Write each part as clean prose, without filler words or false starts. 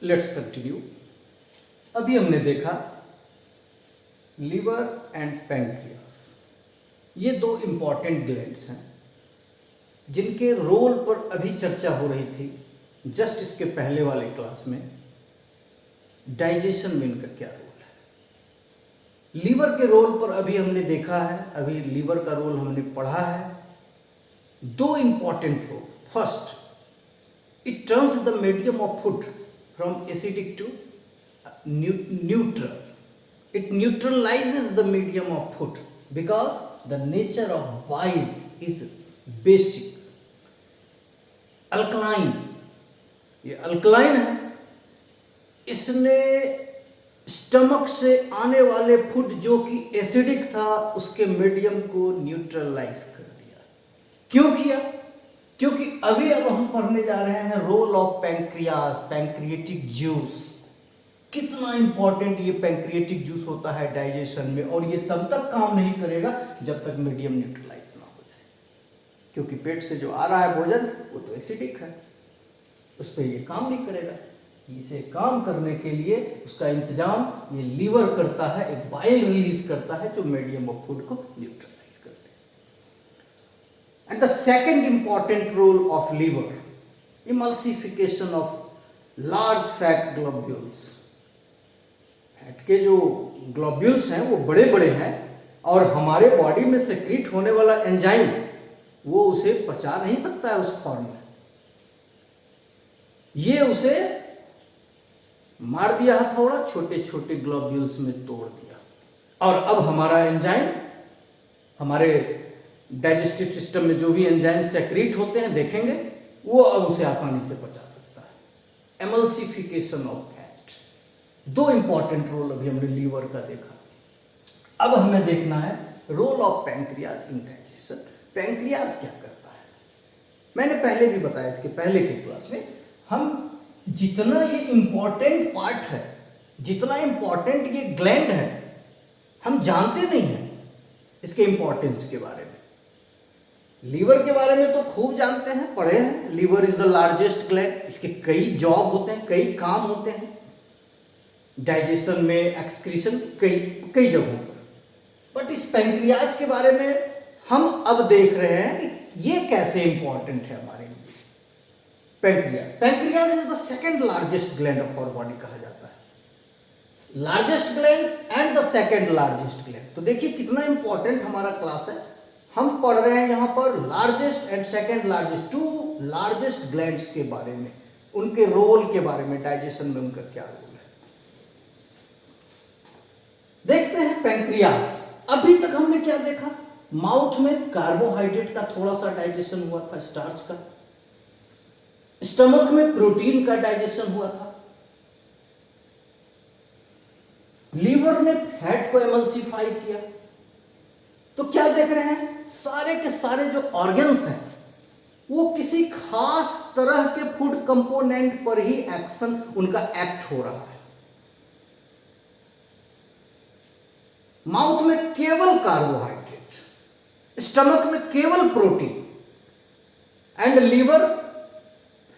Let's continue. अभी हमने देखा लीवर एंड पैंक्रियास, ये दो इंपॉर्टेंट ग्लैंड्स हैं जिनके रोल पर अभी चर्चा हो रही थी जस्ट इसके पहले वाले क्लास में। डाइजेशन में इनका क्या रोल है। लीवर के रोल पर अभी हमने देखा है, अभी लीवर का रोल हमने पढ़ा है। दो important role. First, it turns the medium of food from acidic to neutral. It neutralizes the medium of food because the nature of bile is basic, alkaline. ये अल्कलाइन है, इसने स्टमक से आने वाले फूड जो कि एसिडिक था उसके मीडियम को न्यूट्रलाइज कर दिया। क्यों किया? क्योंकि अभी अब हम पढ़ने जा रहे हैं role of pancreas, pancreatic juice. कितना इंपॉर्टेंट ये पैंक्रिएटिक जूस होता है डाइजेशन में, और ये तब तक काम नहीं करेगा जब तक मीडियम न्यूट्रलाइज ना हो जाए, क्योंकि पेट से जो आ रहा है भोजन वो तो एसिडिक है, उस पर ये काम नहीं करेगा। इसे काम करने के लिए उसका इंतजाम ये लीवर करता है, एक बाइल रिलीज करता है जो मीडियम ऑफ फूड को neutralise. And the second important role of liver, emulsification of large fat globules. Fat के जो ग्लोब्यूल्स हैं वो बड़े बड़े हैं, और हमारे बॉडी में सेक्रीट होने वाला एंजाइम वो उसे पचा नहीं सकता है उस फॉर्म में, ये उसे मार दिया हथौड़ा, छोटे छोटे ग्लोब्यूल्स में तोड़ दिया, और अब हमारा एंजाइम, हमारे डाइजेस्टिव सिस्टम में जो भी एंजाइम सेक्रीट होते हैं देखेंगे, वो अब उसे आसानी से पचा सकता है। Emulsification of fat. दो इंपॉर्टेंट रोल अभी हमने लीवर का देखा। अब हमें देखना है role of pancreas in digestion. Pancreas क्या करता है? मैंने पहले भी बताया, इसके पहले के क्लास में हम जितना ये इंपॉर्टेंट पार्ट है, जितना इंपॉर्टेंट ये ग्लैंड है, हम जानते नहीं हैं इसके इंपॉर्टेंस के बारे में। लीवर के बारे में तो खूब जानते हैं, पढ़े हैं। Liver is the largest gland, इसके कई जॉब होते हैं, कई काम होते हैं डाइजेशन में, एक्सक्रीशन, कई जगहों पर। बट इस पैंक्रियाज के बारे में हम अब देख रहे हैं कि ये कैसे इंपॉर्टेंट है हमारे लिए। Pancreas is the second largest gland of our body कहा जाता है। Largest gland and the second largest gland. तो देखिए कितना इंपॉर्टेंट हमारा क्लास है। हम पढ़ रहे हैं यहाँ पर largest and second largest, two largest glands के बारे में, उनके रोल के बारे में, डाइजेशन में उनका क्या रोल है। देखते हैं पैंक्रियास। अभी तक हमने क्या देखा? माउथ में कार्बोहाइड्रेट का थोड़ा सा डाइजेशन हुआ था, स्टार्च का। स्टमक में प्रोटीन का डाइजेशन हुआ था। लीवर ने फैट को एमल्सिफाई किया। तो क्या देख रहे हैं? सारे के सारे जो ऑर्गन्स हैं वो किसी खास तरह के फूड कंपोनेंट पर ही एक्शन, उनका एक्ट हो रहा है। माउथ में केवल कार्बोहाइड्रेट, स्टमक में केवल प्रोटीन, एंड लीवर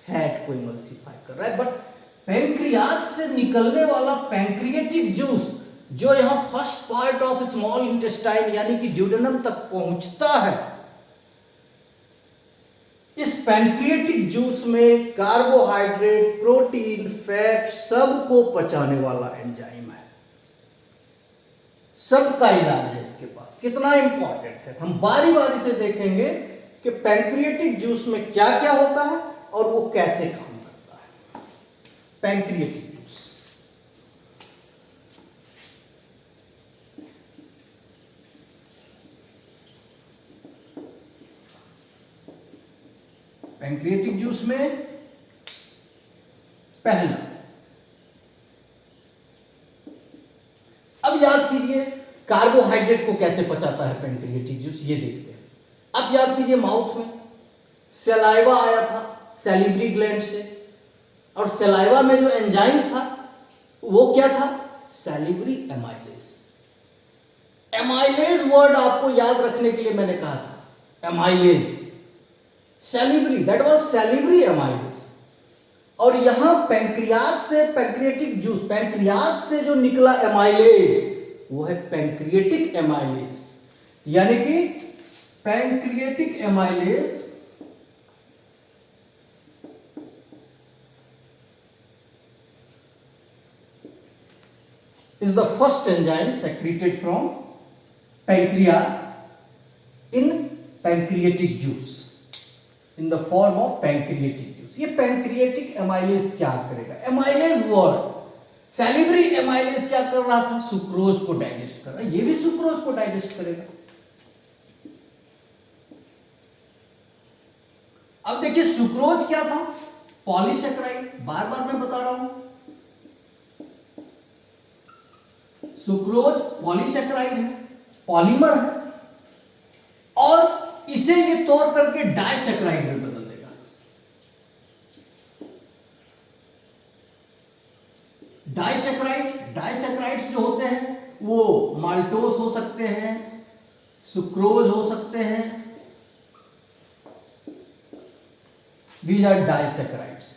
फैट को इमल्सिफाई कर रहा है। बट पैंक्रियाज से निकलने वाला पैंक्रिएटिक जूस जो यहां first part of small intestine यानी कि ड्यूडेनम तक पहुंचता है, इस पैंक्रिएटिक जूस में कार्बोहाइड्रेट, प्रोटीन, फैट सबको पचाने वाला एंजाइम है। सबका इलाज है इसके पास। कितना इंपॉर्टेंट है, हम बारी बारी से देखेंगे कि पैंक्रिएटिक जूस में क्या क्या होता है और वो कैसे काम करता है। पैंक्रिएटिक जूस, पैंक्रिएटिक जूस में पहला, अब याद कीजिए कार्बोहाइड्रेट को कैसे पचाता है पैंक्रिएटिक जूस, ये देखते हैं। अब याद कीजिए माउथ में सलाइवा आया था सैलिवरी ग्लैंड से, और सलाइवा में जो एंजाइम था वो क्या था? Salivary amylase. एमाइलेज वर्ड आपको याद रखने के लिए मैंने कहा था, amylase, salivary, that was salivary amylase. और यहां पैंक्रियाज से पैंक्रियाटिक जूस, पैंक्रियाज से जो निकला एमाइलेज वो है पैंक्रियाटिक एमाइलेज, यानी कि pancreatic amylase is the first enzyme secreted from pancreas in pancreatic juice in the form of pancreatic juice. ये pancreatic amylase क्या करेगा? amylase वर्ड, सैलिवरी एमाइलेज क्या कर रहा था? सुक्रोज को डाइजेस्ट कर रहा है, ये भी सुक्रोज को डाइजेस्ट करेगा। अब देखिए सुक्रोज क्या था? पॉलीसेकेराइड, बार बार मैं बता रहा हूं, सुक्रोज पॉलीसेकेराइड है, पॉलीमर है, और इसे ये तोड़ करके डाइसेकेराइड में बदल देगा। डाइसेकेराइड्स जो होते हैं वो माल्टोज हो सकते हैं, सुक्रोज हो सकते हैं, दीज आर डाइसेकेराइड्स।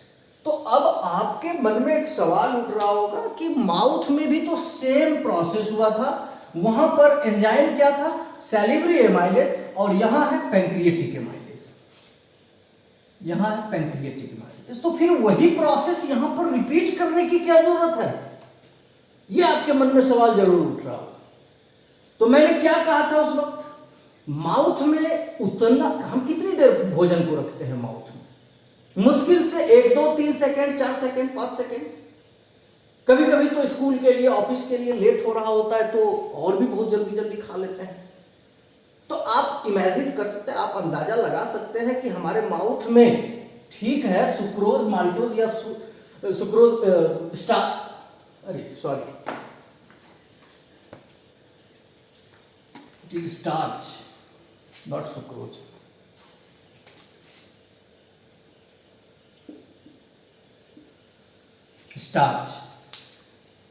तो अब आपके मन में एक सवाल उठ रहा होगा कि माउथ में भी तो सेम प्रोसेस हुआ था, वहां पर एंजाइम क्या था? सैलिवरी एमाइलेज, और यहां है पैंक्रियाटिक एमाइलेज, यहां है पैंक्रियाटिक एमाइलेज। तो फिर वही प्रोसेस यहां पर रिपीट करने की क्या जरूरत है? यह आपके मन में सवाल जरूर उठ रहा होगा। तो मैंने क्या कहा था उस वक्त? माउथ में उतना, हम कितनी देर भोजन को रखते हैं माउथ में? मुश्किल से 1 2 3 सेकेंड, 4 सेकेंड, 5 सेकेंड। कभी कभी तो स्कूल के लिए, ऑफिस के लिए लेट हो रहा होता है तो और भी बहुत जल्दी जल्दी खा लेते हैं। तो आप इमेजिन कर सकते हैं, आप अंदाजा लगा सकते हैं कि हमारे माउथ में, ठीक है, सुक्रोज, माल्टोज या sucrose it is starch, not sucrose. Starch,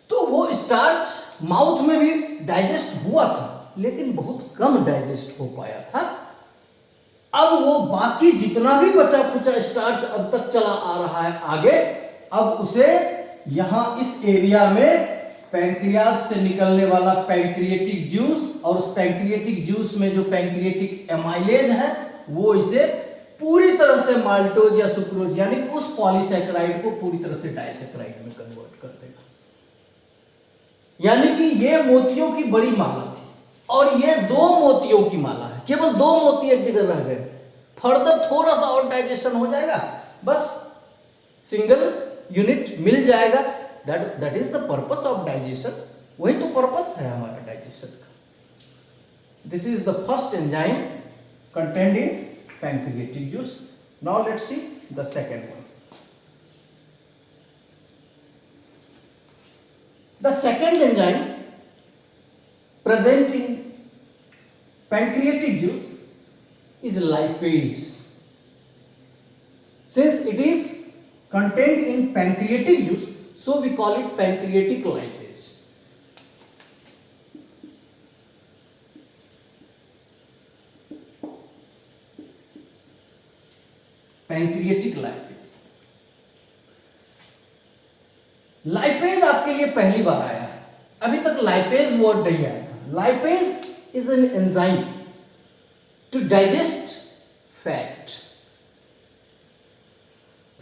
तो वो स्टार्च माउथ में भी डाइजेस्ट हुआ था, लेकिन बहुत कम डाइजेस्ट हो पाया था। अब वो बाकी जितना भी बचा खुचा स्टार्च अब तक चला आ रहा है आगे, अब उसे यहां इस एरिया में पैंक्रियाज से निकलने वाला पैंक्रियाटिक जूस, और उस पैंक्रियाटिक जूस में जो पैंक्रियाटिक एमाइलेज है वो इसे पूरी तरह से माल्टोज या सुक्रोज, यानी कि उस पॉलीसेकेराइड को पूरी तरह से डाइसेकेराइड में कन्वर्ट कर देगा। यानी कि ये मोतियों की बड़ी माला थी, और ये 2 मोतियों की माला है, केवल 2 मोती एक जगह रह गए। फर्दर थोड़ा सा और डाइजेशन हो जाएगा, बस सिंगल यूनिट मिल जाएगा। That is the purpose of digestion, वही तो पर्पस है हमारा डाइजेशन का। This is the first enzyme contained in pancreatic juice. Now let's see the second one. The second enzyme present in pancreatic juice is lipase. Since it is contained in pancreatic juice, so we call it pancreatic lipase. Pancreatic lipase. Lipase आपके लिए पहली बार आया है, अभी तक lipase word नहीं आया था। Lipase is an enzyme to digest fat.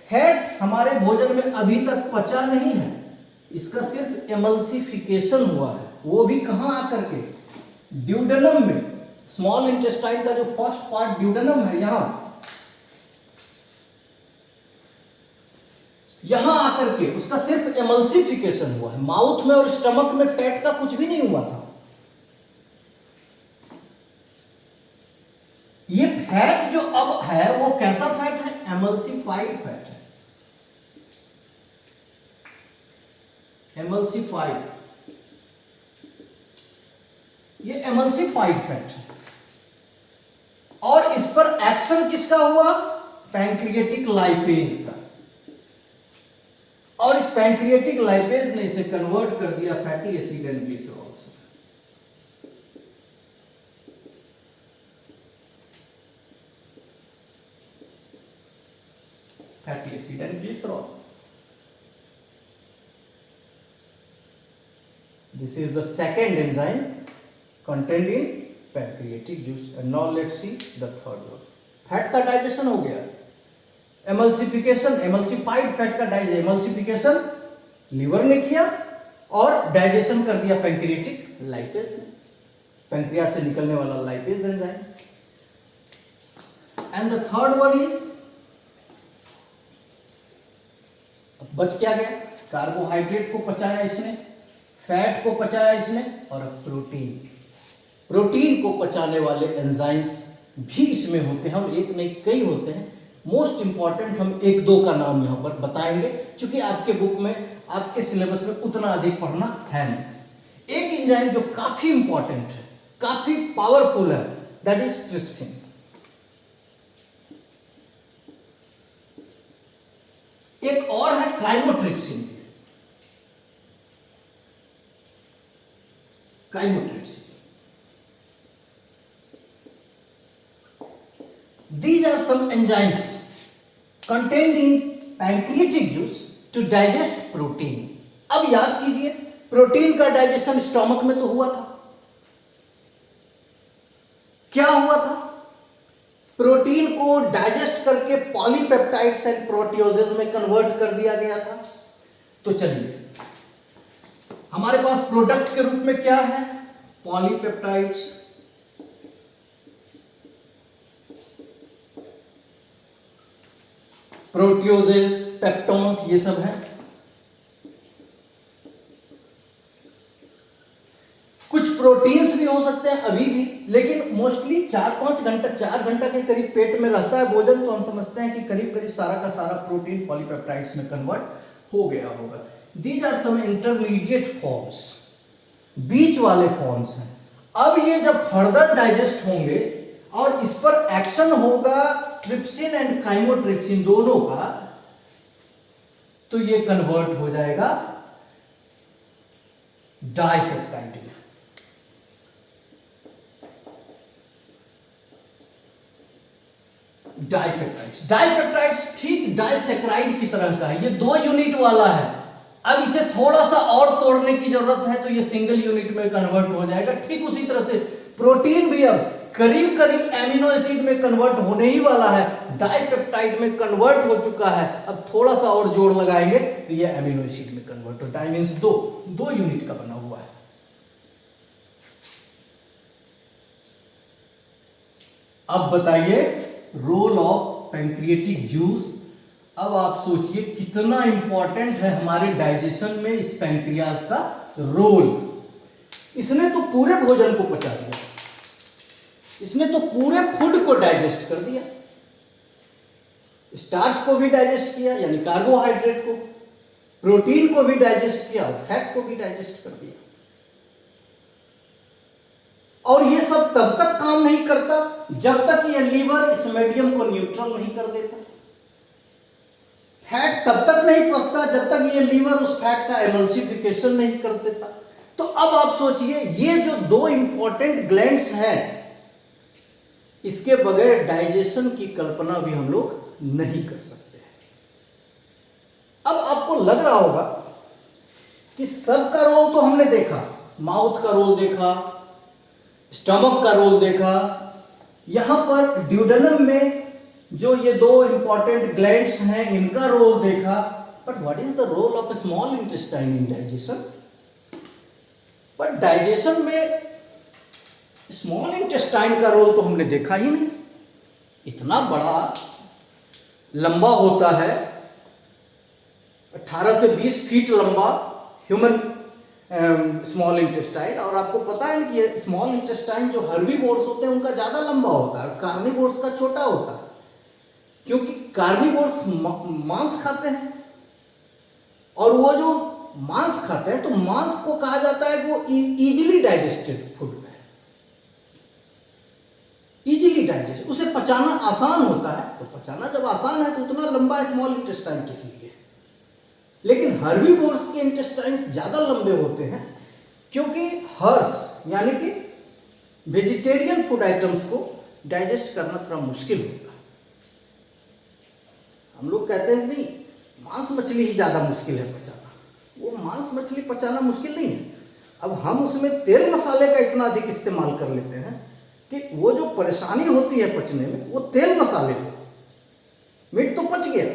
Fat हमारे भोजन में अभी तक पचा नहीं है, इसका सिर्फ एमल्सिफिकेशन हुआ है, वो भी कहां आकर के? ड्यूडेनम में। स्मॉल इंटेस्टाइन का जो फर्स्ट पार्ट ड्यूडेनम है, यहां आकर के उसका सिर्फ एमल्सिफिकेशन हुआ है। माउथ में और स्टमक में फैट का कुछ भी नहीं हुआ था। ये फैट जो अब है वो कैसा फैट है? एमल्सिफाइड फैट है, एमल्सिफाइड। ये एमल्सिफाइड फैट है, और इस पर एक्शन किसका हुआ? पैंक्रियाटिक लाइपेज का। और इस पैंक्रियाटिक लाइपेज ने इसे कन्वर्ट कर दिया फैटी एसिड एंड ग्लिसरॉल से। Fatty acid and glycerol. This is the second enzyme contained in pancreatic juice. And now let's see the third one. Fat का डाइजेशन हो गया, एमल्सिफिकेशन, एमल्सिफाइड फैट का emulsification liver ने किया और डाइजेशन कर दिया पैंक्रियाटिक लाइपेज ने, पैंक्रियास से निकलने वाला lipase enzyme. And the third one is, बच क्या गया, कार्बोहाइड्रेट को पचाया इसने, फैट को पचाया इसने, और प्रोटीन, प्रोटीन को पचाने वाले एंजाइम्स भी इसमें होते हैं, और एक नहीं कई होते हैं. मोस्ट इंपॉर्टेंट हम एक दो का नाम यहां पर बताएंगे, क्योंकि आपके बुक में, आपके सिलेबस में उतना अधिक पढ़ना है नहीं. एक एंजाइम जो काफी इंपॉर्टेंट है, काफी पावरफुल है, दैट इज ट्रिप्सिन. एक और है chymotrypsin. Chymotrypsin, these are some enzymes contained in pancreatic juice to digest protein. अब याद कीजिए, प्रोटीन का डाइजेशन स्टोमक में तो हुआ था. क्या हुआ था, प्रोटीन को डाइजेस्ट करके पॉलीपेप्टाइड्स एंड प्रोटियोजेज में कन्वर्ट कर दिया गया था. तो चलिए, हमारे पास प्रोडक्ट के रूप में क्या है, पॉलीपेप्टाइड्स, प्रोटियोजेज, पेप्टोन्स, ये सब है. कुछ प्रोटीन्स भी हो सकते हैं अभी भी, लेकिन मोस्टली 4-5 घंटा, 4 घंटा के करीब पेट में रहता है भोजन, तो हम समझते हैं कि करीब करीब सारा का सारा प्रोटीन पॉलीपेप्टाइड्स में कन्वर्ट हो गया होगा. These are some intermediate forms, बीच वाले फॉर्म्स हैं. अब ये जब फर्दर डाइजेस्ट होंगे और इस पर एक्शन होगा ट्रिप्सिन एंड काइमोट्रिप्सिन दोनों का, तो ये कन्वर्ट हो जाएगा डाइपेप्टाइड में. डाइपेप्टाइड्स ठीक डाइसैकराइड की तरह का है, ये 2 यूनिट वाला है. अब इसे थोड़ा सा और तोड़ने की जरूरत है, तो ये सिंगल यूनिट में कन्वर्ट हो जाएगा. ठीक उसी तरह से प्रोटीन भी अब करीब करीब एमिनो एसिड में कन्वर्ट होने ही वाला है, डाइपेप्टाइड में कन्वर्ट हो चुका है. अब थोड़ा सा और जोड़ लगाएंगे तो ये एमिनो एसिड में कन्वर्ट हो. डाई मींस 2 यूनिट का बना हुआ है. अब बताइए रोल ऑफ पैंक्रियाटिक जूस. अब आप सोचिए कितना इंपॉर्टेंट है हमारे डाइजेशन में इस पैंक्रियास का रोल. इसने तो पूरे भोजन को पचा दिया, इसने तो पूरे फूड को डाइजेस्ट कर दिया, स्टार्च को भी डाइजेस्ट किया यानी कार्बोहाइड्रेट को, प्रोटीन को भी डाइजेस्ट किया और फैट को भी डाइजेस्ट कर दिया. और ये सब तब तक काम नहीं करता जब तक ये लीवर इस मीडियम को न्यूट्रल नहीं कर देता. फैट तब तक नहीं पचता जब तक ये लीवर उस फैट का एमल्सिफिकेशन नहीं कर देता. तो अब आप सोचिए, ये जो 2 इंपॉर्टेंट ग्लैंड्स हैं, इसके बगैर डाइजेशन की कल्पना भी हम लोग नहीं कर सकते हैं. अब आपको लग रहा होगा कि सबका रोल तो हमने देखा, माउथ का रोल देखा, स्टमक का रोल देखा, यहां पर ड्यूडेनम में जो ये 2 इंपॉर्टेंट ग्लैंड्स हैं इनका रोल देखा. But what is the role of small intestine in digestion? But digestion में स्मॉल इंटेस्टाइन का रोल तो हमने देखा ही नहीं. इतना बड़ा लंबा होता है, 18 से 20 फीट लंबा ह्यूमन स्मॉल इंटेस्टाइन. और आपको पता है कि ये स्मॉल इंटेस्टाइन जो हर्बीवोर्स होते हैं उनका ज्यादा लंबा होता है, कार्निवोर्स का छोटा होता है, क्योंकि कार्निवोर्स मांस खाते हैं और वो जो मांस खाते हैं तो मांस को कहा जाता है वो इजीली डाइजेस्टेड फूड है, इजीली डाइजेस्ट, उसे पचाना आसान होता है. तो पचाना जब आसान है तो उतना लंबा स्मॉल इंटेस्टाइन किस लिए? लेकिन हर्बीवोर्स के इंटेस्टाइन्स ज्यादा लंबे होते हैं, क्योंकि हर्ब्स यानी कि वेजिटेरियन फूड आइटम्स को डाइजेस्ट करना थोड़ा मुश्किल होता है. हम लोग कहते हैं नहीं, मांस मछली ही ज्यादा मुश्किल है पचाना. वो मांस मछली पचाना मुश्किल नहीं है. अब हम उसमें तेल मसाले का इतना अधिक इस्तेमाल कर लेते हैं कि वो जो परेशानी होती है पचने में वो तेल मसाले को, मीट तो पच गया,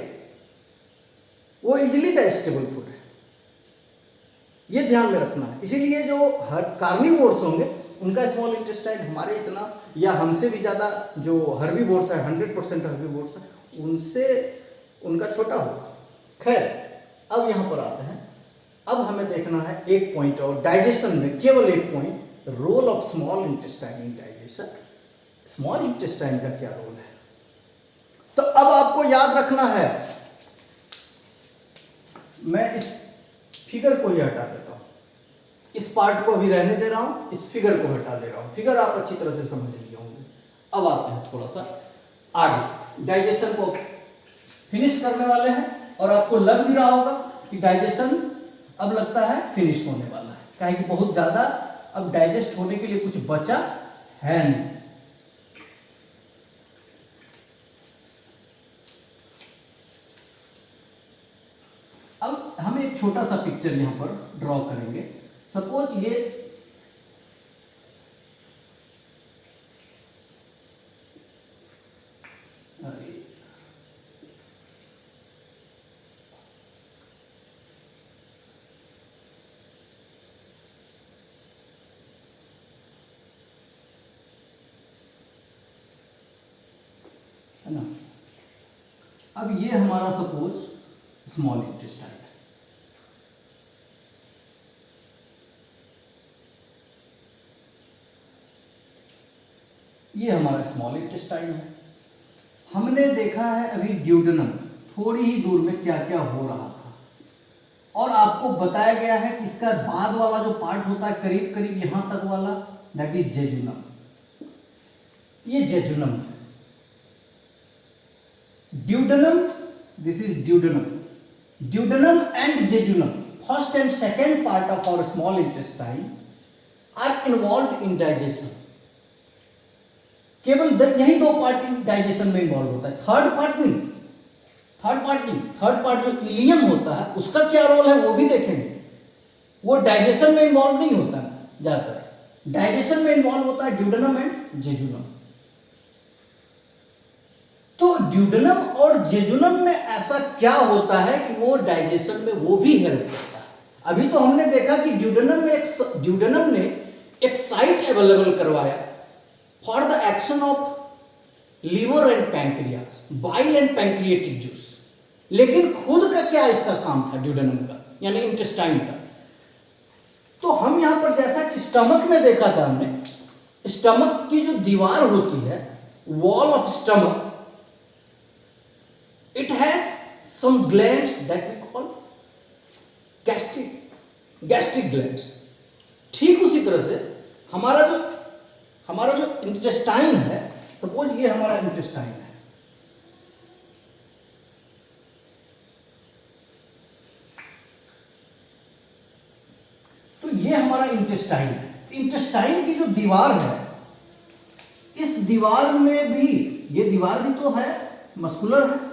वो इजीली डाइजेस्टेबल फूड है, ये ध्यान में रखना है। इसीलिए जो हर कार्निवोर्स होंगे उनका स्मॉल इंटेस्टाइन हमारे इतना या हमसे भी ज़्यादा, जो हर्बीवोर्स है 100% हर्बीवोर्स है, उनसे उनका छोटा होगा। खैर, अब यहाँ पर आते हैं। अब हमें देखना है एक पॉइंट और डाइजेशन में, केवल एक point, role of small intestine in digestion. Small intestine का क्या रोल है? तो अब आपको याद रखना है, मैं इस फिगर को ही हटा देता हूं, इस पार्ट को अभी रहने दे रहा हूं, इस फिगर को हटा ले रहा हूं। फिगर आप अच्छी तरह से समझ लिए होंगे। अब आते हैं थोड़ा सा आगे, डाइजेशन को फिनिश करने वाले हैं और आपको लग भी रहा होगा कि डाइजेशन अब लगता है फिनिश होने वाला है, काहे कि बहुत ज्यादा अब डाइजेस्ट होने के लिए कुछ बचा है नहीं। अब हम एक छोटा सा पिक्चर यहां पर ड्रॉ करेंगे। सपोज ये है ना, अब ये हमारा सपोज स्मॉल इंटेस्टाइन है। ये हमारा स्मॉल इंटेस्टाइन है। हमने देखा है अभी ड्यूडेनम, थोड़ी ही दूर में क्या क्या हो रहा था, और आपको बताया गया है कि इसका बाद वाला जो पार्ट होता है करीब करीब यहां तक वाला, दैट इज जेजुनम। ये जेजुनम है। Duodenum, this is duodenum. Duodenum and jejunum, first and second part of our small intestine are involve in digestion. केवल यही दो पार्ट डाइजेशन में इन्वॉल्व होता है, थर्ड पार्ट नहीं। थर्ड पार्ट जो इलियम होता है उसका क्या रोल है वो भी देखेंगे। वो डाइजेशन में इन्वॉल्व नहीं होता है ज्यादातर, डाइजेशन में इन्वॉल्व होता है ड्यूडेनम एंड जेजुनम। तो ड्यूडेनम और जेजुनम में ऐसा क्या होता है कि वो डाइजेशन में वो भी हेल्प करता है। अभी तो हमने देखा कि ड्यूडेनम ने एक साइट अवेलेबल करवाया for the action of liver and pancreas, bile and pancreatic juice. लेकिन खुद का क्या इसका काम था ड्यूडेनम का, यानी इंटेस्टाइन का? तो हम यहां पर जैसा कि स्टमक में देखा था हमने, स्टमक की जो दीवार होती है, wall of stomach, it has some glands that we call gastric glands। ठीक उसी तरह से हमारा जो इंटेस्टाइन है, सपोज ये हमारा इंटेस्टाइन है, तो ये हमारा इंटेस्टाइन है। इंटेस्टाइन की जो दीवार है, इस दीवार में भी, ये दीवार भी तो है मस्कुलर है,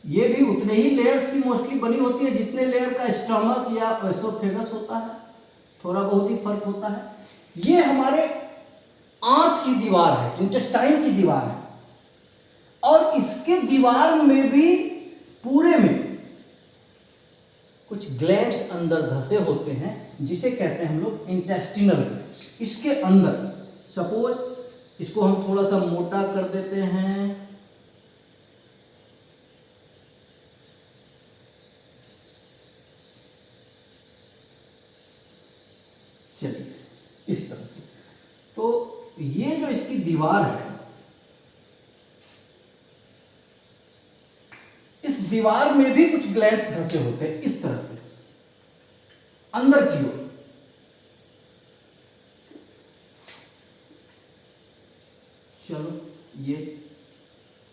ये भी उतने ही लेयर्स की मोस्टली बनी होती है जितने लेयर का स्टमक या एसोफेगस होता है, थोड़ा बहुत ही फर्क होता है। ये हमारे आंत की दीवार है, इंटेस्टाइन की दीवार है, और इसके दीवार में भी पूरे में कुछ ग्लैंड्स अंदर धसे होते हैं जिसे कहते हैं हम लोग इंटेस्टिनल ग्लैंड्स। इसके अंदर सपोज इसको हम थोड़ा सा मोटा कर देते हैं, चलिए इस तरह से। तो ये जो इसकी दीवार है, इस दीवार में भी कुछ ग्लैंड्स धसे होते हैं इस तरह से अंदर की ओर। चलो ये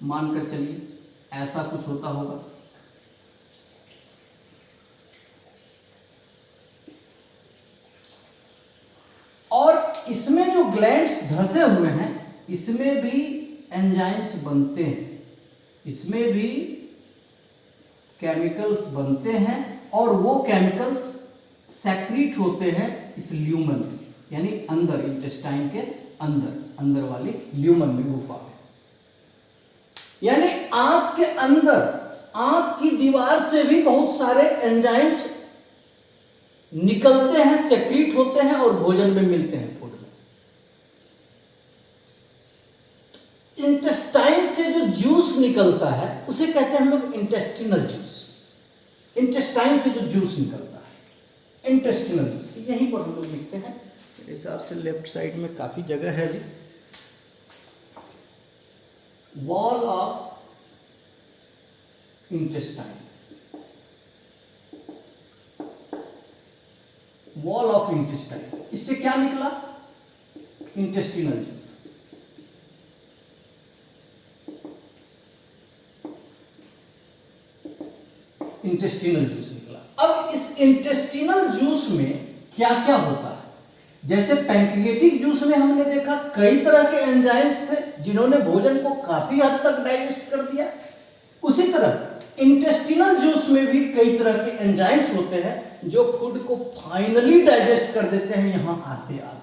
मानकर चलिए ऐसा कुछ होता होगा। और इसमें जो ग्लैंड्स धसे हुए हैं, इसमें भी एंजाइम्स बनते हैं, इसमें भी केमिकल्स बनते हैं, और वो केमिकल्स सेक्रीट होते हैं इस ल्यूमन में, यानी अंदर इंटेस्टाइन के अंदर वाली ल्यूमन में, गुफा में। यानी आंत के अंदर, आंत की दीवार से भी बहुत सारे एंजाइम्स निकलते हैं, सेक्रीट होते हैं और भोजन में मिलते हैं, फूड में। इंटेस्टाइन से जो जूस निकलता है उसे कहते हैं हम लोग इंटेस्टिनल जूस। इंटेस्टाइन से जो जूस निकलता है इंटेस्टिनल जूस, यहीं पर हम लोग लिखते हैं। मेरे हिसाब से लेफ्ट साइड में काफी जगह है भी। Wall of intestine, wall of intestine, इससे क्या निकला? Intestinal juice. इंटेस्टिनल जूस निकला। अब इस इंटेस्टिनल जूस में क्या क्या होता है? जैसे पैंक्रियाटिक जूस में हमने देखा कई तरह के एंजाइम्स थे जिन्होंने भोजन को काफी हद तक डाइजेस्ट कर दिया, उसी तरह इंटेस्टिनल जूस में भी कई तरह के एंजाइम्स होते हैं जो फूड को फाइनली डाइजेस्ट कर देते हैं। यहां आते आते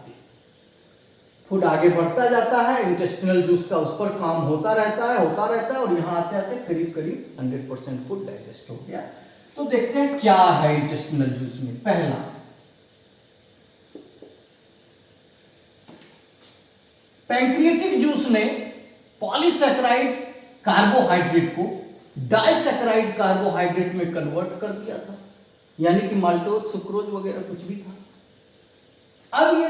फूड आगे बढ़ता जाता है, इंटेस्टिनल जूस का उस पर काम होता रहता है और यहां आते आते करीब करीब 100% फूड डाइजेस्ट हो गया। तो देखते हैं क्या है इंटेस्टिनल जूस में। पहला, पैंक्रियाटिक जूस ने पॉलीसैकेराइड कार्बोहाइड्रेट को डाइसैकेराइड कार्बोहाइड्रेट में कन्वर्ट कर दिया था, यानी कि माल्टोज, सुक्रोज वगैरह कुछ भी था। अब ये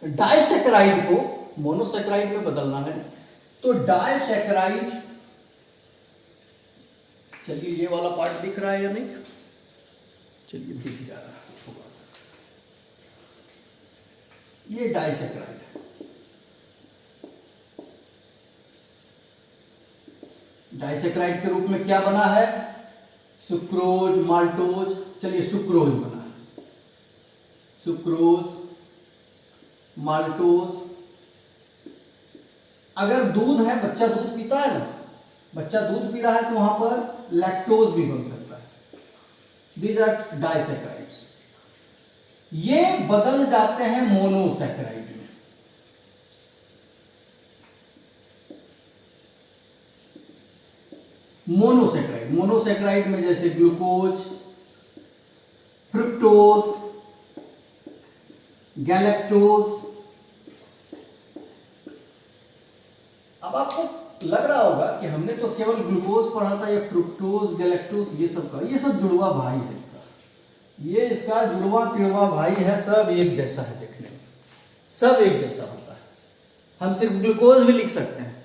डाइसैकेराइड को मोनोसैकेराइड में बदलना है, तो डाइसैकेराइड, चलिए ये वाला पार्ट दिख रहा है या नहीं? चलिए दिख जा रहा है थोड़ा सा। ये डाइसैकेराइड है। डाइसैकेराइड के रूप में क्या बना है? Sucrose, maltose. चलिए सुक्रोज बना है, सुक्रोज, माल्टोज। अगर दूध है, बच्चा दूध पीता है ना, बच्चा दूध पी रहा है तो वहां पर लैक्टोज भी बन सकता है। These are disaccharides. ये बदल जाते हैं मोनोसैकेराइड में। मोनोसैकेराइड में जैसे ग्लूकोज, फ्रुक्टोज, गैलेक्टोज। अब आपको लग रहा होगा कि हमने तो केवल ग्लूकोज पढ़ा था, या फ्रुक्टोज, गैलेक्टोज, ये सब जुड़वा भाई है इसका। ये इसका जुड़वा तिड़वा भाई है, सब एक जैसा है देखने में, सब एक जैसा होता है। हम सिर्फ ग्लूकोज भी लिख सकते हैं।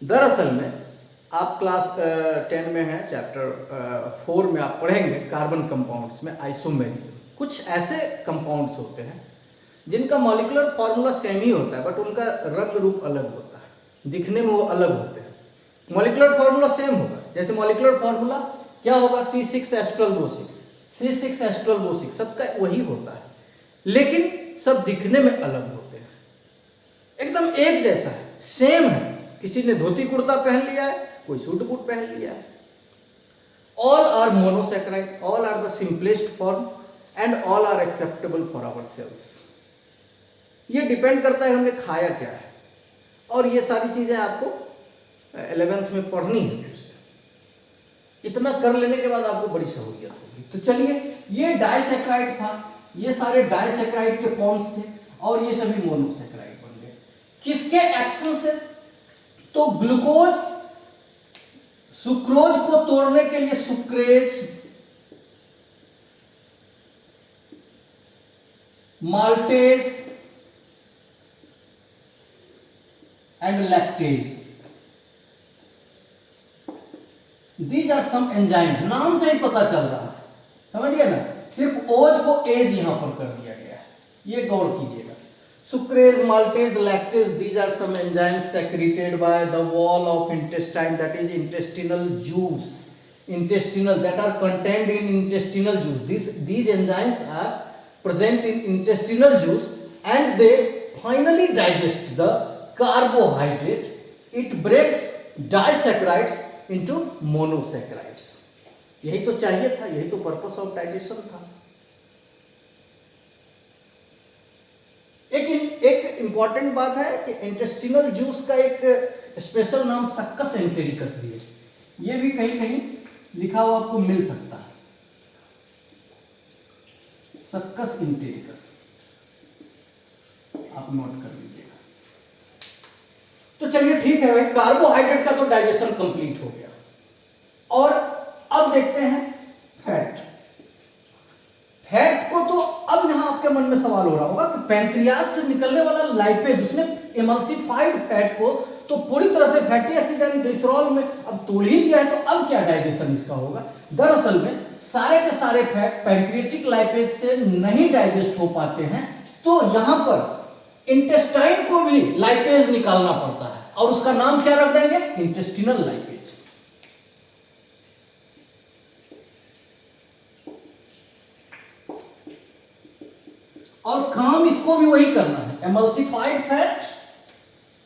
दरअसल में आप क्लास 10 में हैं, चैप्टर 4 में आप पढ़ेंगे कार्बन कंपाउंड्स में आइसोमेरिज्म। कुछ ऐसे कंपाउंड्स होते हैं जिनका मॉलिक्यूलर फॉर्मूला सेम ही होता है, बट उनका रंग रूप अलग होता है, दिखने में वो अलग होते हैं। मॉलिक्यूलर फॉर्मूला सेम होगा, जैसे मॉलिक्यूलर फॉर्मूला क्या होगा? C6H12O6, C6H12O6, सबका वही होता है, लेकिन सब दिखने में अलग होते हैं। एकदम एक जैसा है, सेम है। किसी ने धोती कुर्ता पहन लिया है, कोई सूट बूट पहन लिया है। All are monosaccharide, all are the simplest form and all are acceptable for our cells. ये डिपेंड करता है हमने खाया क्या है, और ये सारी चीजें आपको 11th में पढ़नी है। फिर से इतना कर लेने के बाद आपको बड़ी सहूलियत होगी। तो चलिए, ये डाइसैकेराइड था, ये सारे डाइसैकेराइड के फॉर्म्स थे, और ये सभी मोनोसैकेराइड बन गए। किसके एक्शन से? तो ग्लूकोज, सुक्रोज को तोड़ने के लिए sucrase, maltase and lactase, these are some enzymes. नाम से ही पता चल रहा है, समझिए ना, सिर्फ ओज को एज यहां पर कर दिया गया है, ये गौर कीजिएगा। Sucrase, maltase, lactase, these are some enzymes secreted by the wall of intestine, that is intestinal juice, intestinal, that are contained in intestinal juice. These enzymes are present in intestinal juice and they finally digest the carbohydrate. It breaks disaccharides into monosaccharides. यही तो चाहिए था, यही तो purpose of digestion था। एक important बात है कि इंटेस्टिनल जूस का एक स्पेशल नाम सक्कस एंटेरिकस भी है। ये भी कहीं कहीं लिखा हुआ आपको मिल सकता है, सक्कस एंटेरिकस, आप नोट कर लीजिएगा। तो चलिए ठीक है भाई, कार्बोहाइड्रेट का तो डाइजेशन कंप्लीट हो गया। और अब देखते हैं फैट। फैट को तो अब यहां आपके मन में सवाल हो रहा होगा कि पैंक्रियाज से निकलने वाला लाइपेज, उसने एमल्सिफाइड फैट को तो पूरी तरह से फैटी एसिड यानी ग्लिसरॉल में अब तोड़ ही दिया है, तो अब क्या डाइजेशन इसका होगा? दरअसल में सारे के सारे फैट पैंक्रियाटिक लाइपेज से नहीं डाइजेस्ट हो पाते हैं, तो यहां पर इंटेस्टाइन को भी लाइपेज निकालना पड़ता है, और उसका नाम क्या रख देंगे? Intestinal lipase. और काम इसको भी वही करना है, एमल्सिफाइड फैट,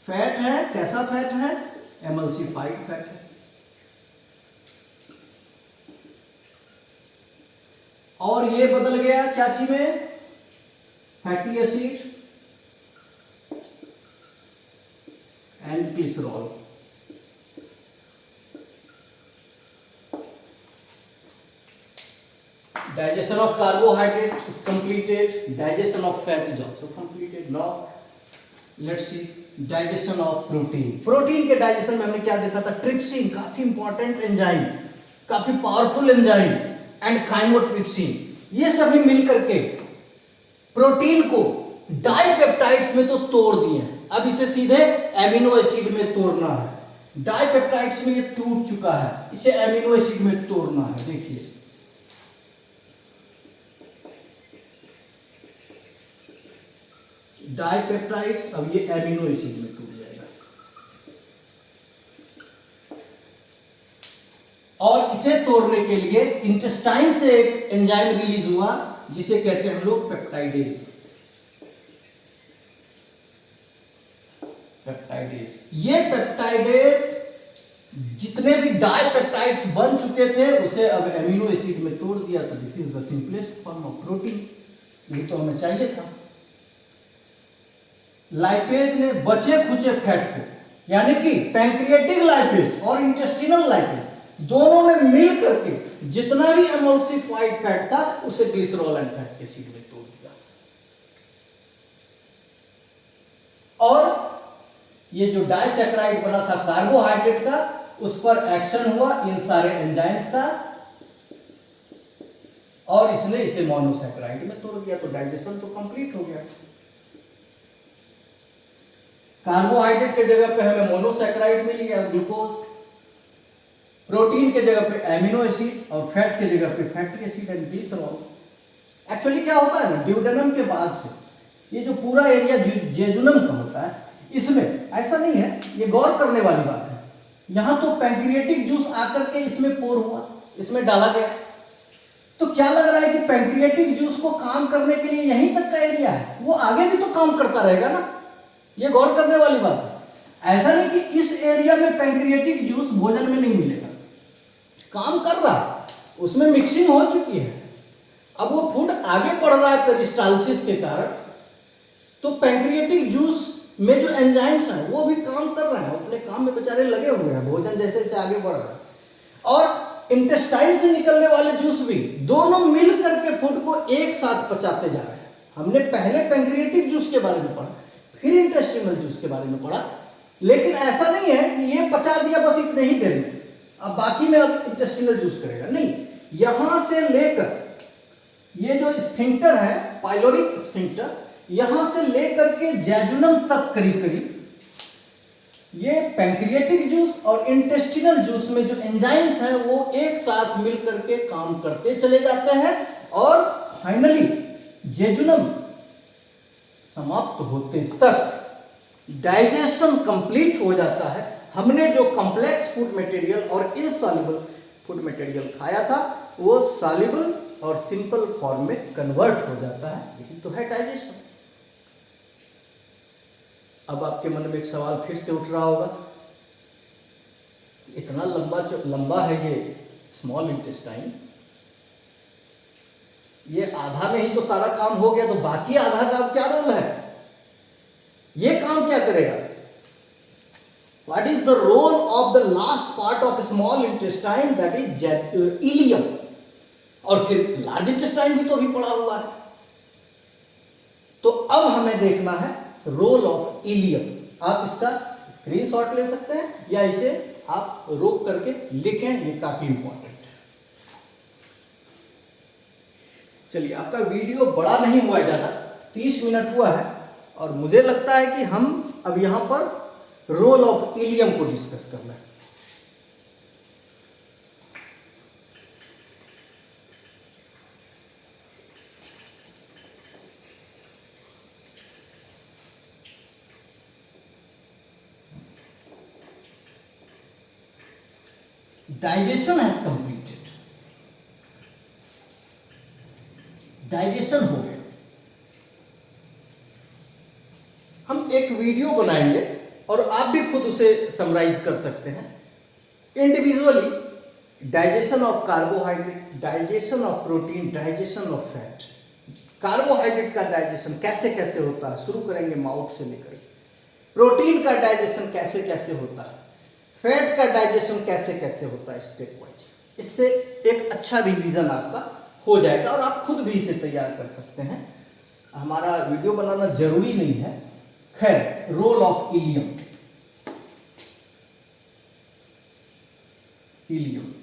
फैट है, कैसा फैट है? एमल्सिफाइड फैट है। और ये बदल गया क्या चीज में? Fatty acid and glycerol. Digestion of carbohydrate is completed. Digestion of fat is also completed. Now let's see digestion of protein. Protein के डाइजेशन में हमने क्या देखा था? ट्रिप्सिन, काफी इंपॉर्टेंट एंजाइम, काफी पावरफुल एंजाइम, एंड काइमोट्रिप्सिन, ये सभी मिलकर के प्रोटीन को डाइपेप्टाइड्स में तो तोड़ दिए हैं। अब इसे सीधे एमिनो एसिड में तोड़ना है। डाइपेप्टाइड्स में ये टूट चुका है, इसे एमिनो एसिड में तोड़ना है। देखिए डाइपेप्टाइड्स, अब ये एमिनो एसिड में टूट जाएगा। और इसे तोड़ने के लिए इंटेस्टाइन से एक एंजाइम रिलीज हुआ जिसे कहते हैं हम लोग पेप्टाइडेज। पेप्टाइडेज, ये पेप्टाइडेज जितने भी डाइपेप्टाइड्स बन चुके थे उसे अब एमिनो एसिड में तोड़ दिया। तो this is the simplest form of protein. यही तो हमें चाहिए था। लाइपेज ने बचे खुचे फैट को, यानी कि पैंक्रियाटिक लाइपेज और इंटेस्टिनल लाइपेज दोनों ने मिल करके जितना भी एमल्सिफाइड फैट था उसे ग्लिसरॉल एंड फैटी एसिड में तोड़ दिया। और ये जो डाइसैकेराइड बना था कार्बोहाइड्रेट का, उस पर एक्शन हुआ इन सारे एंजाइम्स का, और इसने इसे मोनोसैकेराइड में तोड़ दिया। तो डाइजेशन तो कंप्लीट हो गया। कार्बोहाइड्रेट के जगह पे हमें मोनोसैकेराइड मिल गया, ग्लूकोज। प्रोटीन के जगह पे एमिनो एसिड, और फैट के जगह पे fatty acid and glycerol. Actually क्या होता है ना, ड्यूडेनम के बाद से ये जो पूरा एरिया जेजुनम का होता है, इसमें ऐसा नहीं है, ये गौर करने वाली बात है। यहां तो पैंक्रियाटिक जूस आकर के इसमें पोर हुआ, इसमें डाला गया। तो क्या लग रहा है कि पैंक्रियाटिक जूस को काम करने के लिए यहीं तक का एरिया है, वो आगे भी तो काम करता रहेगा ना। ये गौर करने वाली बात है। ऐसा नहीं कि इस एरिया में पैंक्रियाटिक जूस भोजन में नहीं मिलेगा, काम कर रहा है, उसमें मिक्सिंग हो चुकी है। अब वो फूड आगे बढ़ रहा है पेरिस्टाल्सिस के कारण, तो पैंक्रियाटिक जूस में जो एंजाइम्स हैं वो भी काम कर रहे हैं, अपने काम में बेचारे लगे हुए हैं, भोजन जैसे जैसे आगे बढ़ रहा है। और इंटेस्टाइन से निकलने वाले जूस भी दोनों मिल करके फूड को एक साथ पचाते जा रहे हैं। हमने पहले पैंक्रियाटिक जूस के बारे में पढ़ा, फिर इंटेस्टिनल जूस के बारे में पढ़ा, लेकिन ऐसा नहीं है कि ये पचा दिया बस इतने ही देर में, अब बाकी में अब इंटेस्टिनल जूस करेगा, नहीं। यहां से लेकर ये जो स्फिंक्टर है, पाइलोरिक स्फिंक्टर, यहां से लेकर के जेजुनम तक करीब करीब ये पैंक्रियाटिक जूस और इंटेस्टिनल जूस में जो एंजाइम्स हैं वो एक साथ मिलकर के काम करते चले जाते हैं, और फाइनली जेजुनम समाप्त होते तक डाइजेशन कंप्लीट हो जाता है। हमने जो कॉम्प्लेक्स फूड मटेरियल और इनसॉल्युबल फूड मटेरियल खाया था वो सॉल्युबल और सिंपल फॉर्म में कन्वर्ट हो जाता है। यही तो है डाइजेशन। अब आपके मन में एक सवाल फिर से उठ रहा होगा, इतना लंबा है ये स्मॉल इंटेस्टाइन, ये आधा में ही तो सारा काम हो गया, तो बाकी आधा का अब क्या रोल है, ये काम क्या करेगा? What is the role of the last part of small intestine, that is ileum. और फिर लार्ज इंटेस्टाइन भी तो अभी पड़ा हुआ है। तो अब हमें देखना है रोल ऑफ इलियम। आप इसका स्क्रीनशॉट ले सकते हैं या इसे आप रोक करके लिखें, ये काफी इंपॉर्टेंट है। चलिए, आपका वीडियो बड़ा नहीं हुआ है, ज्यादा 30 मिनट हुआ है, और मुझे लगता है कि हम अब यहां पर रोल ऑफ इलियम को डिस्कस करना है। डाइजेशन हैज कंप्लीटेड, डाइजेशन हो गया। हम एक वीडियो बनाएंगे और आप भी खुद उसे समराइज कर सकते हैं individually. Digestion of carbohydrate, digestion of protein, digestion of fat. Carbohydrate का डाइजेशन कैसे कैसे होता है, शुरू करेंगे माउथ से लेकर। प्रोटीन का डाइजेशन कैसे कैसे होता है, फैट का डाइजेशन कैसे कैसे होता है, स्टेप वाइज। इससे एक अच्छा रिवीजन आपका हो जाएगा और आप खुद भी इसे तैयार कर सकते हैं। हमारा वीडियो बनाना जरूरी नहीं है। खैर, role of ileum. Ileum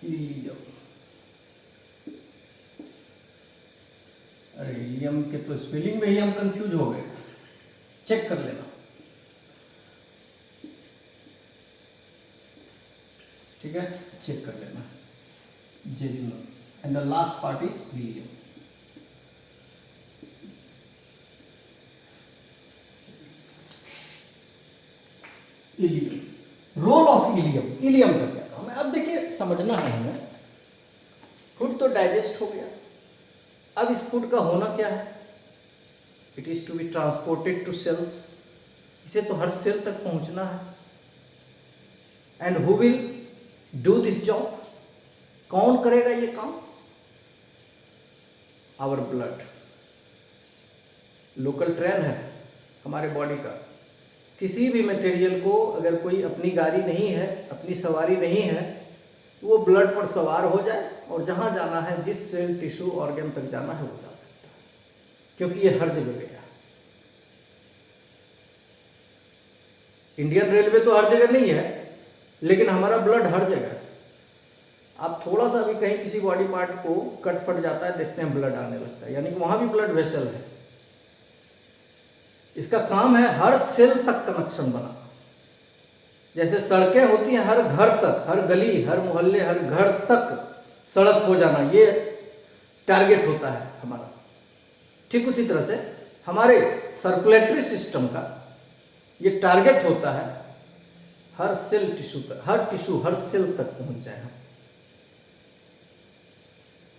ileum, अरे इलियम के तो स्पेलिंग में ही हम कंफ्यूज हो गए, चेक कर लेना। ठीक है, चेक कर लेना। Jejunum and the last part is ileum. Ileum, role of ileum. Ileum का क्या काम है? अब देखिए, समझना है हमें। फूड तो डाइजेस्ट हो गया, अब इस फूड का होना क्या है? It is to be transported to cells. इसे तो हर सेल तक पहुंचना है। And who will do this job? कौन करेगा ये काम? Our blood. लोकल ट्रेन है हमारे बॉडी का। किसी भी मटेरियल को अगर कोई अपनी गाड़ी नहीं है, अपनी सवारी नहीं है, वो ब्लड पर सवार हो जाए और जहां जाना है, जिस सेल, टिश्यू, ऑर्गन तक जाना है, वो जा सकता है, क्योंकि ये हर जगह गया। इंडियन रेलवे तो हर जगह नहीं है, लेकिन हमारा ब्लड हर जगह है। आप थोड़ा सा भी कहीं किसी बॉडी पार्ट को कट फट जाता है, देखते हैं ब्लड आने लगता है, यानी कि वहां भी ब्लड वेसल है। इसका काम है हर सेल तक कनेक्शन बनाना। जैसे सड़कें होती हैं हर घर तक, हर गली, हर मोहल्ले, हर घर तक सड़क हो जाना, ये टारगेट होता है हमारा। ठीक उसी तरह से हमारे सर्कुलेटरी सिस्टम का ये टारगेट होता है हर सेल टिश्यू तक, हर टिश्यू, हर सेल तक पहुंच जाए हम।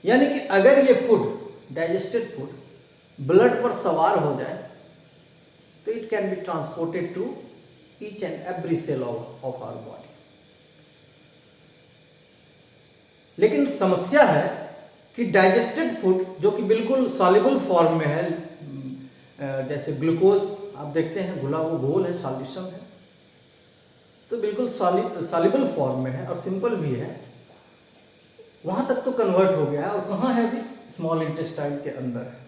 यानी कि अगर ये फूड, डाइजेस्टेड फूड, ब्लड पर सवार हो जाए तो it can be transported to each and every cell of our body. लेकिन समस्या है कि डाइजेस्टेड फूड जो कि बिल्कुल सॉल्युबल फॉर्म में है, जैसे ग्लूकोज आप देखते हैं घुला हुआ घोल है, सॉल्यूशन है, तो बिल्कुल सॉल्युबल फॉर्म में है और सिंपल भी है, वहां तक तो कन्वर्ट हो गया है। और कहाँ है अभी? स्मॉल इंटेस्टाइन के अंदर है।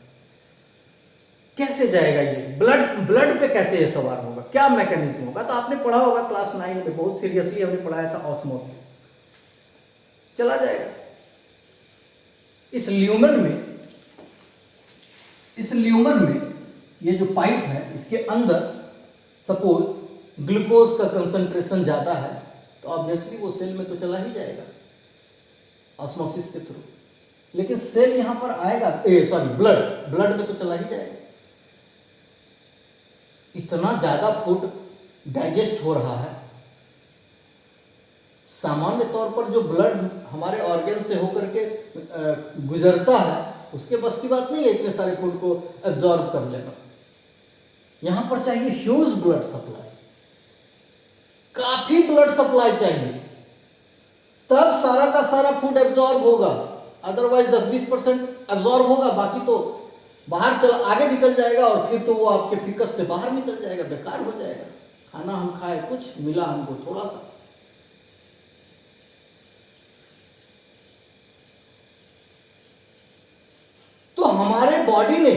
कैसे जाएगा ये? ब्लड पे कैसे ये सवार होगा? क्या मैकेनिज्म होगा? तो आपने पढ़ा होगा क्लास 9 में, बहुत सीरियसली हमने पढ़ाया था, ऑस्मोसिस। चला जाएगा इस ल्यूमन में ये जो पाइप है, इसके अंदर सपोज ग्लूकोज का कंसंट्रेशन ज्यादा है, तो ऑब्वियसली वो सेल में तो चला ही जाएगा ऑस्मोसिस के थ्रू। लेकिन सेल यहां पर आएगा, ब्लड में तो चला ही जाएगा। इतना ज्यादा फूड डाइजेस्ट हो रहा है। सामान्य तौर पर जो ब्लड हमारे ऑर्गन से होकर के गुजरता है, उसके बस की बात नहीं है इतने सारे फूड को एब्जॉर्ब कर लेना। यहां पर चाहिए ह्यूज ब्लड सप्लाई, काफी ब्लड सप्लाई चाहिए, तब सारा का सारा फूड एब्जॉर्ब होगा। अदरवाइज 10-20% एब्जॉर्ब होगा, बाकी तो बाहर चला आगे निकल जाएगा और फिर तो वो आपके फिकस से बाहर निकल जाएगा, बेकार हो जाएगा। खाना हम खाए कुछ, मिला हमको थोड़ा सा। तो हमारे बॉडी ने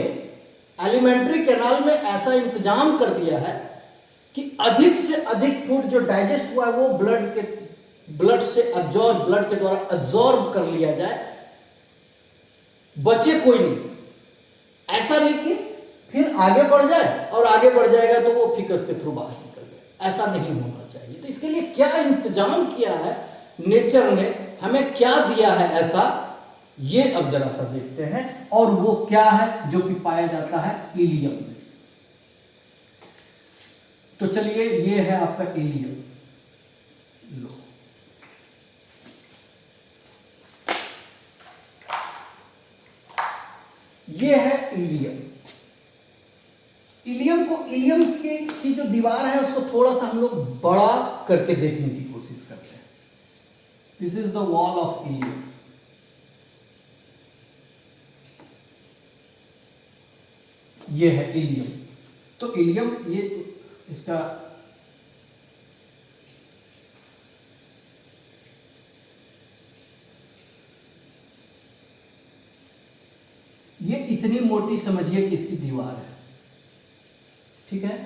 एलिमेंट्री कैनाल में ऐसा इंतजाम कर दिया है कि अधिक से अधिक फूड जो डाइजेस्ट हुआ है वो ब्लड से एब्जॉर्ब, ब्लड के द्वारा एब्जॉर्ब कर लिया जाए, बचे कोई नहीं। ऐसा नहीं कि फिर आगे बढ़ जाए और आगे बढ़ जाएगा तो वो फिकस के थ्रू बाहर निकल जाए, ऐसा नहीं होना चाहिए। तो इसके लिए क्या इंतजाम किया है नेचर ने, हमें क्या दिया है ऐसा, ये अब जरा सा देखते हैं। और वो क्या है जो कि पाया जाता है इलियम में। तो चलिए, ये है आपका इलियम। लो, ये है इलियम। इलियम की जो दीवार है उसको थोड़ा सा हम लोग बड़ा करके देखने की कोशिश करते हैं। This is the wall of ileum. ये है इलियम। तो इलियम, ये इसका ये इतनी मोटी समझिए कि इसकी दीवार है, ठीक है,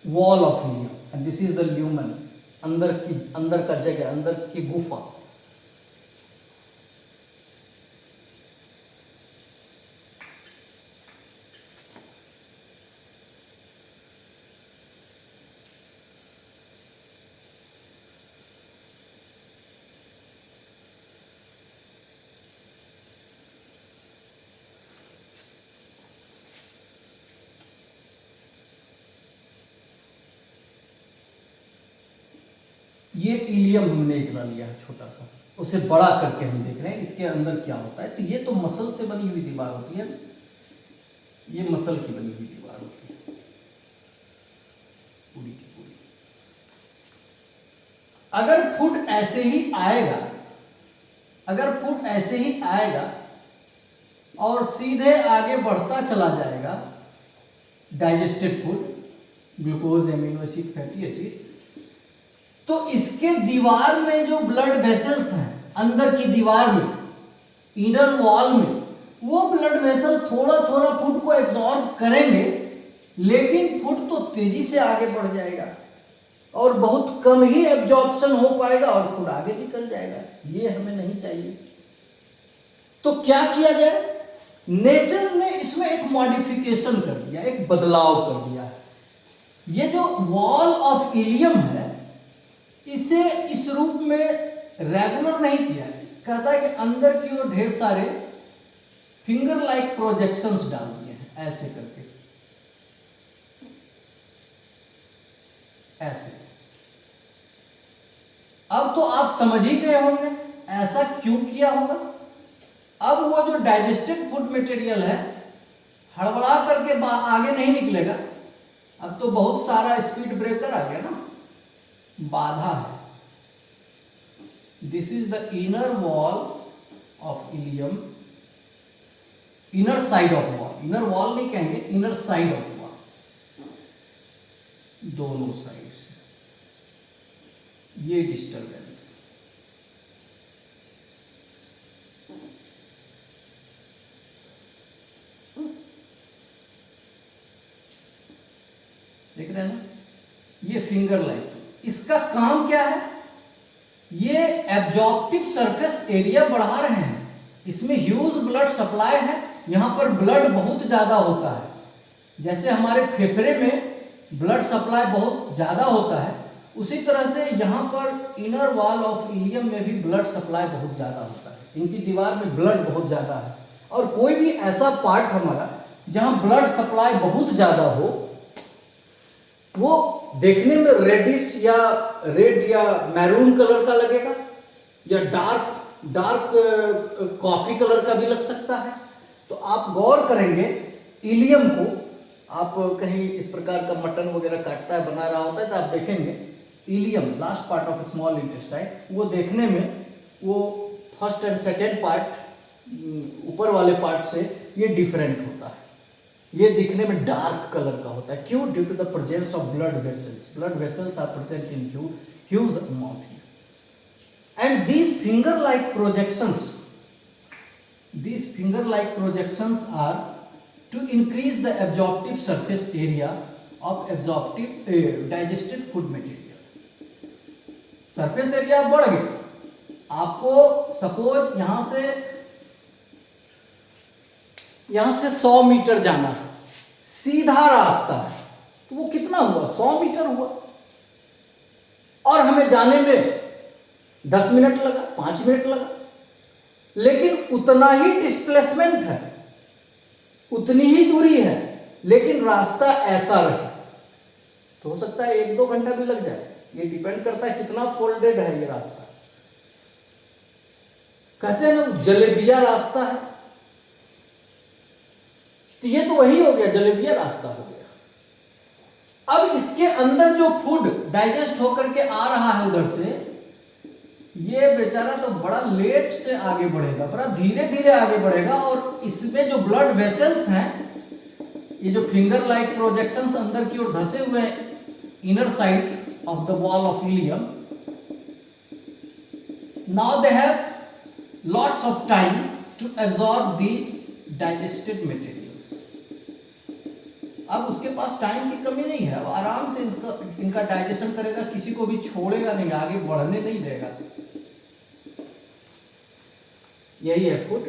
wall of ileum. And this is the lumen, अंदर का जगह, अंदर की गुफा। ये इलियम हमने इतना लिया है छोटा सा, उसे बड़ा करके हम देख रहे हैं इसके अंदर क्या होता है। तो ये तो मसल से बनी हुई दीवार होती है, ये मसल की बनी हुई दीवार होती है पूरी की पूरी। अगर फूड ऐसे ही आएगा, अगर फूड ऐसे ही आएगा और सीधे आगे बढ़ता चला जाएगा, digested food, glucose, amino acid, fatty acid, तो इसके दीवार में जो ब्लड वेसल्स हैं, अंदर की दीवार में, इनर वॉल में, वो ब्लड वेसल थोड़ा थोड़ा फूड को एब्जॉर्ब करेंगे, लेकिन फूड तो तेजी से आगे बढ़ जाएगा और बहुत कम ही एब्जॉर्प्शन हो पाएगा और फूड आगे निकल जाएगा। ये हमें नहीं चाहिए। तो क्या किया जाए? नेचर ने इसमें एक मॉडिफिकेशन कर दिया, एक बदलाव कर दिया है। ये जो वॉल ऑफ इलियम है, इसे इस रूप में रेगुलर नहीं किया है। कहता है कि अंदर की ओर ढेर सारे फिंगर लाइक प्रोजेक्शंस डाल दिए हैं, ऐसे करके, ऐसे। अब तो आप समझ ही गए होंगे ऐसा क्यों किया होगा। अब वो जो डाइजेस्टेड फूड मटेरियल है हड़बड़ा करके आगे नहीं निकलेगा। अब तो बहुत सारा स्पीड ब्रेकर आ गया ना, बाधा है। This is the inner wall of ileum, inner side of wall, inner wall नहीं कहेंगे, इनर साइड ऑफ वॉल, दोनों साइड से ये डिस्टरबेंस। देख रहे हैं ना, ये फिंगर लाइक। इसका काम क्या है? ये एब्जॉर्प्टिव सरफेस एरिया बढ़ा रहे हैं, इसमें ह्यूज ब्लड सप्लाई है, यहां पर ब्लड बहुत ज्यादा होता है। जैसे हमारे फेफड़े में ब्लड सप्लाई बहुत ज्यादा होता है, उसी तरह से यहां पर इनर वॉल ऑफ इलियम में भी ब्लड सप्लाई बहुत ज्यादा होता है। इनकी दीवार में ब्लड बहुत ज्यादा है, और कोई भी ऐसा पार्ट हमारा जहां ब्लड सप्लाई बहुत ज्यादा हो, वो देखने में रेडिश या रेड या मैरून कलर का लगेगा, या डार्क कॉफी कलर का भी लग सकता है। तो आप गौर करेंगे इलियम को, आप कहीं इस प्रकार का मटन वगैरह काटता है, बना रहा होता है, तो आप देखेंगे ileum, last part of small intestine, वो देखने में वो फर्स्ट एंड सेकेंड पार्ट, ऊपर वाले पार्ट से ये डिफरेंट होता है। ये दिखने में डार्क कलर का होता है। क्यों? Due to the presence of blood vessels. Blood vessels are present in huge amount and these finger like projections are to increase the absorptive surface area of digested food material. Surface area बढ़ गया। आपको suppose यहां से 100 metre जाना है, सीधा रास्ता है, तो वो कितना हुआ? 100 मीटर हुआ, और हमें जाने में 10 मिनट लगा, 5 मिनट लगा, लेकिन उतना ही डिस्प्लेसमेंट है, उतनी ही दूरी है, लेकिन रास्ता ऐसा रहे, तो हो सकता है 1-2 घंटा भी लग जाए। ये डिपेंड करता है कितना फोल्डेड है ये रास्ता। कहते हैं ना जलेबिया रास्ता है, तो ये तो वही हो गया, जलेबिया रास्ता हो गया। अब इसके अंदर जो फूड डाइजेस्ट होकर के आ रहा है उधर से, ये बेचारा तो बड़ा लेट से आगे बढ़ेगा, बड़ा धीरे धीरे आगे बढ़ेगा, और इसमें जो ब्लड वेसल्स हैं, ये जो फिंगर लाइक प्रोजेक्शंस अंदर की ओर धंसे हुए हैं, inner side of the wall of ileum, now they have lots of time to absorb these digested materials. अब उसके पास टाइम की कमी नहीं है, वो आराम से इनका डाइजेशन करेगा, किसी को भी छोड़ेगा नहीं, आगे बढ़ने नहीं देगा। यही है food,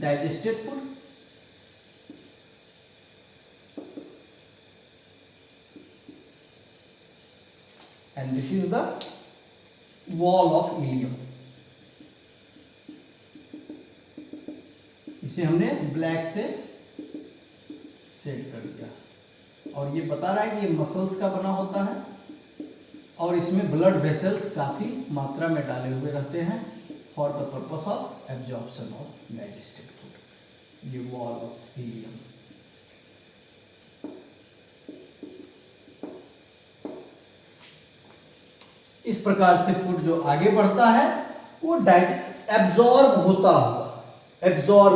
digested food. And this is the wall of ileum. इसे हमने ब्लैक से सेट कर दिया, और ये बता रहा है कि ये मसल्स का बना होता है, और इसमें ब्लड वेसल्स काफी मात्रा में डाले हुए रहते हैं for the purpose of absorption of digested food. ये वॉल ऑफ इलियम। इस प्रकार से फूड जो आगे बढ़ता है वो एब्जॉर्ब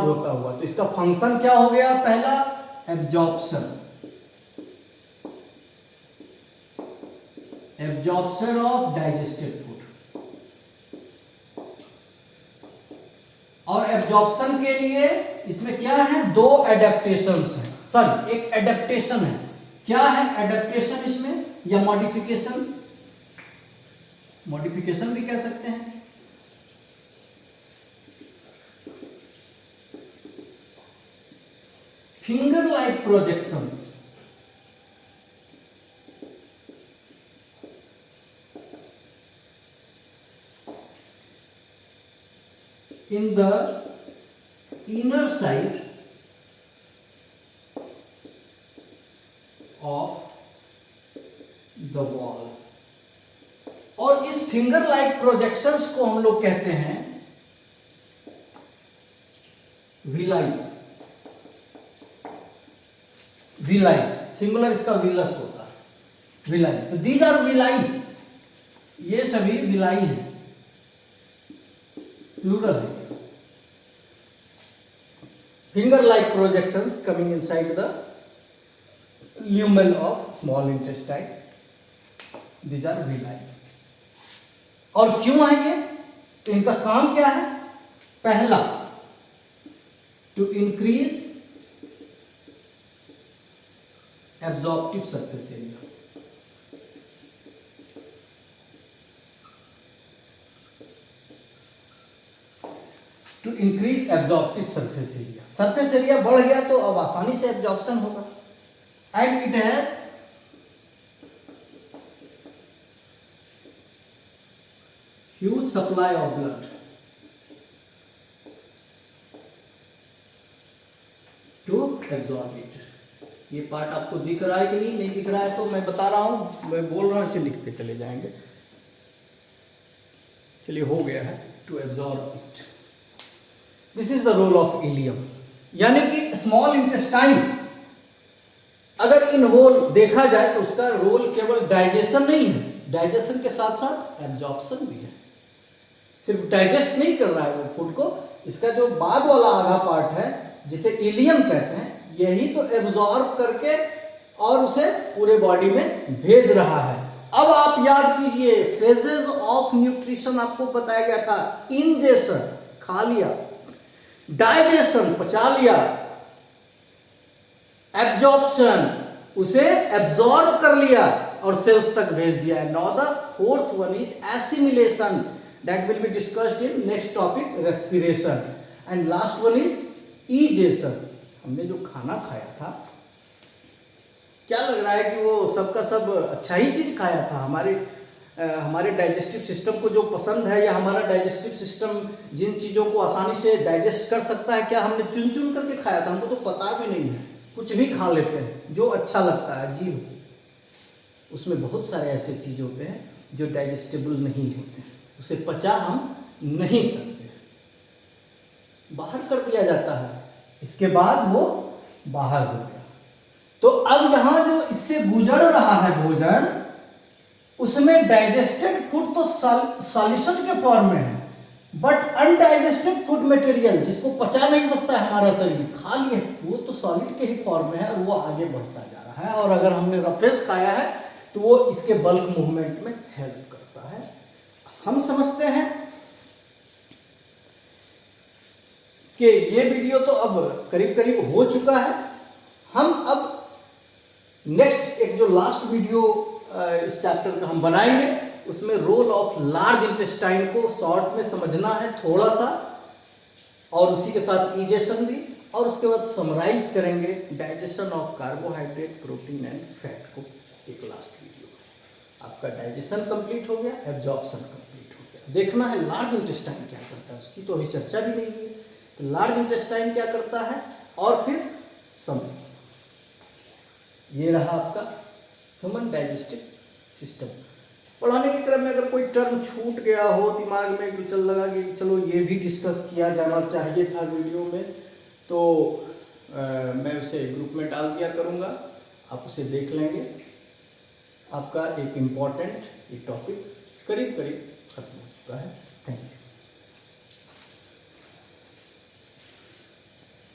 होता हुआ, तो इसका फंक्शन क्या हो गया? पहला एब्जॉर्प्शन ऑफ डाइजेस्टेड फूड, और एब्जॉर्प्शन के लिए इसमें क्या है? 2 एडेप्टेशंस हैं, सॉरी एक एडेप्टेशन है। क्या है एडेप्टेशन इसमें, या मॉडिफिकेशन भी कह सकते हैं। Finger like projections in the inner side of the wall, और इस फिंगर लाइक प्रोजेक्शंस को हम लोग कहते हैं विलाई, सिंगुलर इसका विलस होता है, विलाई। तो दीज आर विलाई, ये सभी विलाई हैं, प्लूरल है। Finger like projections coming inside the lumen of small intestine, these are villi। और क्यों है ये? तो इनका काम क्या है? पहला, to increase absorptive surface area, to increase absorptive surface area। Surface area बढ़ गया तो अब आसानी से एब्जॉर्प्शन होगा, and it has huge supply of blood to absorb it. ये पार्ट आपको दिख रहा है कि नहीं दिख रहा है, तो मैं बता रहा हूं, मैं बोल रहा हूं, इसे लिखते चले जाएंगे। चलिए, हो गया है, to absorb it. This is the role of ileum. यानी कि स्मॉल इंटेस्टाइन अगर इन होल देखा जाए तो उसका रोल केवल डाइजेशन नहीं है, डाइजेशन के साथ साथ एब्जॉर्प्शन भी है। सिर्फ डाइजेस्ट नहीं कर रहा है वो फूड को, इसका जो बाद वाला आधा पार्ट है जिसे इलियम कहते हैं, यही तो एब्जॉर्ब करके और उसे पूरे बॉडी में भेज रहा है। अब आप याद कीजिए फेजेस ऑफ न्यूट्रिशन आपको बताया गया था। इंजेशन खा लिया, डाइजेशन पचा लिया, एब्जॉर्प्शन उसे एब्जॉर्ब कर लिया और सेल्स तक भेज दिया है। Now the fourth one is assimilation, that will be discussed in next topic respiration. And last one is ईजेशन। हमने जो खाना खाया था, क्या लग रहा है कि वो सबका सब अच्छा ही चीज खाया था? हमारे डाइजेस्टिव सिस्टम को जो पसंद है, या हमारा डाइजेस्टिव सिस्टम जिन चीज़ों को आसानी से डाइजेस्ट कर सकता है, क्या हमने चुन चुन करके खाया था? हमको तो पता भी नहीं है, कुछ भी खा लेते हैं जो अच्छा लगता है जीभ को। उसमें बहुत सारे ऐसे चीज़ होते हैं जो डाइजेस्टेबल नहीं होते हैं, उसे पचा हम नहीं सकते, बाहर कर दिया जाता है, इसके बाद वो बाहर हो गया। तो अब यहाँ जो इससे गुजर रहा है भोजन, उसमें डाइजेस्टेड फूड तो सॉल्यूशन के फॉर्म में है, बट अनडाइजेस्टेड फूड मटेरियल जिसको पचा नहीं सकता है हमारा शरीर, खा लिए, वो तो सॉलिड के ही फॉर्म में है और वो आगे बढ़ता जा रहा है। और अगर हमने रफेस खाया है तो वो इसके बल्क मूवमेंट में हेल्प करता है। हम समझते हैं कि ये वीडियो तो अब करीब करीब हो चुका है। हम अब नेक्स्ट एक जो लास्ट वीडियो इस चैप्टर का हम बनाएंगे, उसमें रोल ऑफ लार्ज इंटेस्टाइन को शॉर्ट में समझना है थोड़ा सा, और उसी के साथ ईजेशन भी, और उसके बाद समराइज करेंगे digestion of carbohydrate, protein and fat को एक लास्ट वीडियो में। आपका डाइजेशन कंप्लीट हो गया, एब्जॉर्प्शन कंप्लीट हो गया। देखना है लार्ज इंटेस्टाइन क्या करता है, उसकी तो अभी चर्चा भी नहीं हुई। तो लार्ज इंटेस्टाइन क्या करता है, और फिर समझ। ये रहा आपका ह्यूमन डाइजेस्टिव सिस्टम। पढ़ाने के क्रम में अगर कोई टर्म छूट गया हो दिमाग में, तो चल लगा कि चलो ये भी डिस्कस किया जाना चाहिए था वीडियो में, तो मैं उसे ग्रुप में डाल दिया करूँगा, आप उसे देख लेंगे। आपका एक इम्पॉर्टेंट ये टॉपिक करीब करीब खत्म हो चुका है। Thank you.